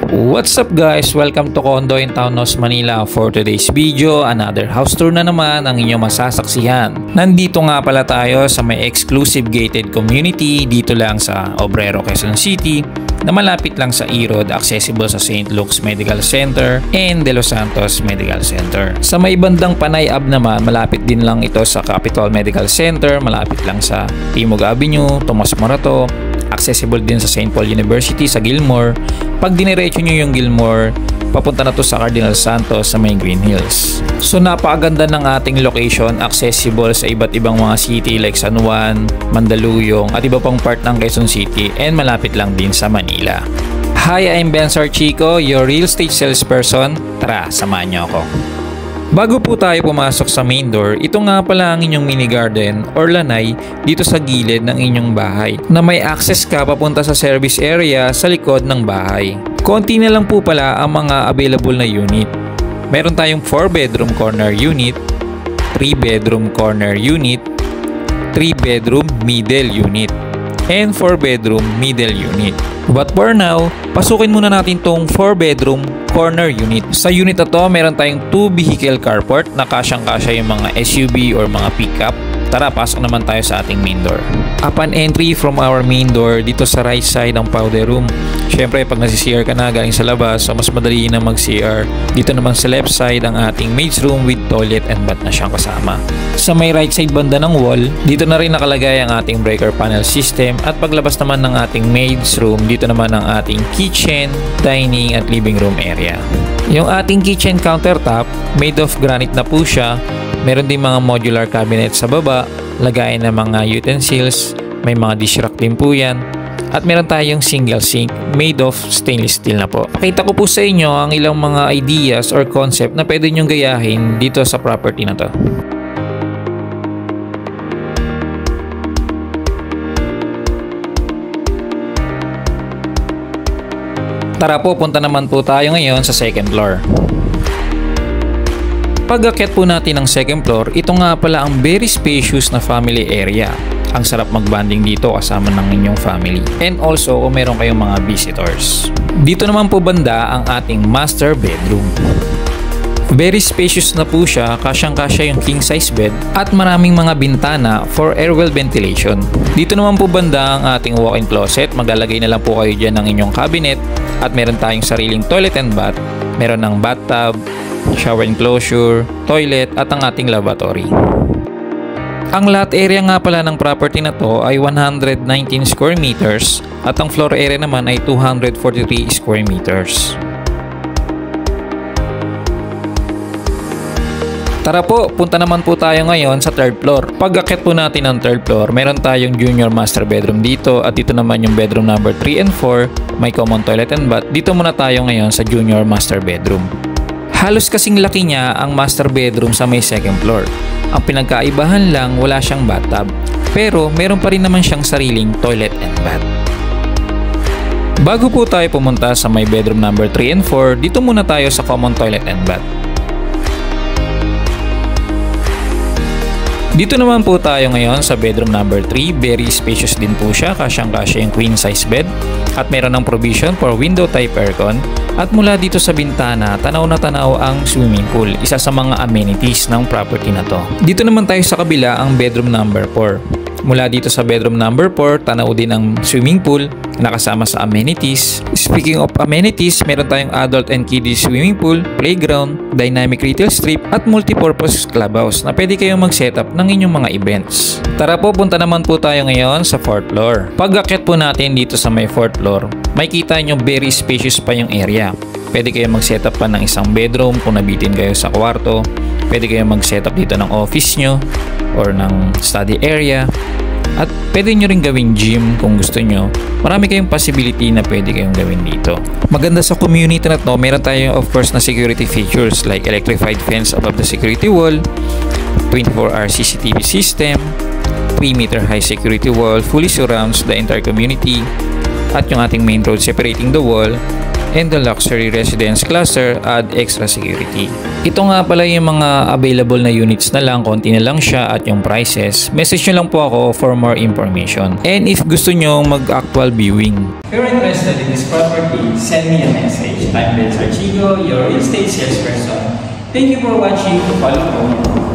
What's up guys? Welcome to Condo in Townhouse Manila. For today's video, another house tour na naman ang inyong masasaksihan. Nandito nga pala tayo sa may exclusive gated community dito lang sa Obrero, Quezon City na malapit lang sa E-Road, accessible sa St. Luke's Medical Center and De Los Santos Medical Center. Sa may bandang Panay Ave naman, malapit din lang ito sa Capitol Medical Center, malapit lang sa Timog Avenue, Tomas Morato, accessible din sa St. Paul University sa Gilmore. Pag diniretso nyo yung Gilmore, papunta na to sa Cardinal Santos sa may Green Hills. So napakaganda ng ating location, accessible sa iba't ibang mga city like San Juan, Mandaluyong at iba pang part ng Quezon City, and malapit lang din sa Manila. Hi, I'm Ben Sarchico, your real estate salesperson. Tara, samahan nyo ako. Bago po tayo pumasok sa main door, ito nga pala ang inyong mini garden or lanay dito sa gilid ng inyong bahay na may access ka papunta sa service area sa likod ng bahay. Konti na lang po pala ang mga available na unit. Meron tayong 4 bedroom corner unit, 3 bedroom corner unit, 3 bedroom middle unit, and 4 bedroom middle unit. But for now, pasukin muna natin tong 4 bedroom corner unit. Sa unit na to, meron tayong 2 vehicle carport na kasyang-kasya yung mga SUV or mga pickup. Tara, pasok naman tayo sa ating main door. Upon entry from our main door, dito sa right side ang powder room. Syempre, pag nasi-CR ka na galing sa labas, so mas madali na mag-CR. Dito naman sa left side ang ating maid's room with toilet and bath na siyang kasama. Sa may right side banda ng wall, dito na rin nakalagay ang ating breaker panel system. At paglabas naman ng ating maid's room, dito naman ang ating kitchen, dining at living room area. Yung ating kitchen countertop, made of granite na po siya. Meron din mga modular cabinet sa baba, lagayan ng mga utensils, may mga dish rack din po yan. At meron tayong single sink made of stainless steel na po. Pakita ko po sa inyo ang ilang mga ideas or concept na pwede nyong gayahin dito sa property na to. Tara po, punta naman po tayo ngayon sa second floor. Pag-akyat po natin ng second floor, ito nga pala ang very spacious na family area. Ang sarap mag-bonding dito kasama ng inyong family. And also kung meron kayong mga visitors. Dito naman po banda ang ating master bedroom. Very spacious na po siya, kasyang-kasya yung king size bed at maraming mga bintana for airwell ventilation. Dito naman po banda ang ating walk-in closet. Maglalagay na lang po kayo dyan ng inyong cabinet at meron tayong sariling toilet and bath. Meron ng bathtub, shower enclosure, toilet at ang ating lavatory. Ang lot area nga pala ng property na to ay 119 square meters at ang floor area naman ay 243 square meters. Tara po, punta naman po tayo ngayon sa third floor. Pag-akyat po natin ang third floor, meron tayong junior master bedroom dito at dito naman yung bedroom number 3 and 4, may common toilet and bath. Dito muna tayo ngayon sa junior master bedroom. Halos kasing laki niya ang master bedroom sa may second floor. Ang pinagkaibahan lang, wala siyang bathtub, pero meron pa rin naman siyang sariling toilet and bath. Bago po tayo pumunta sa may bedroom number 3 and 4, dito muna tayo sa common toilet and bath. Dito naman po tayo ngayon sa bedroom number 3. Very spacious din po siya, kasyang-kasya yung queen size bed at meron ng provision for window type aircon. At mula dito sa bintana, tanaw na tanaw ang swimming pool, isa sa mga amenities ng property na to. Dito naman tayo sa kabila ang bedroom number 4. Mula dito sa bedroom number 4, tanaw din ang swimming pool nakasama sa amenities. Speaking of amenities, meron tayong adult and kids swimming pool, playground, dynamic retail strip at multipurpose clubhouse na pwede kayong mag-setup ng inyong mga events. Tara po, punta naman po tayo ngayon sa 4th floor. Pag-akyat po natin dito sa may 4th floor, makikita nyo very spacious pa yung area. Pwede kayong mag-setup pa ng isang bedroom kung nabitin kayo sa kwarto. Pwede kayong mag-setup dito ng office nyo or ng study area. At pwede nyo rin gawing gym kung gusto nyo. Marami kayong possibility na pwede kayong gawin dito. Maganda sa community na to, meron tayo of course na security features like electrified fence above the security wall, 24-hour CCTV system, 3-meter high security wall fully surrounds the entire community, at yung ating main road separating the wall, and the luxury residence cluster add extra security. Ito nga pala yung mga available na units na lang, konti na lang siya at yung prices. Message nyo lang po ako for more information. And if gusto nyo mag-actual viewing. If you're interested in this property, send me a message. I'm Ben Sarchigo, your real estate salesperson. Thank you for watching. To follow more.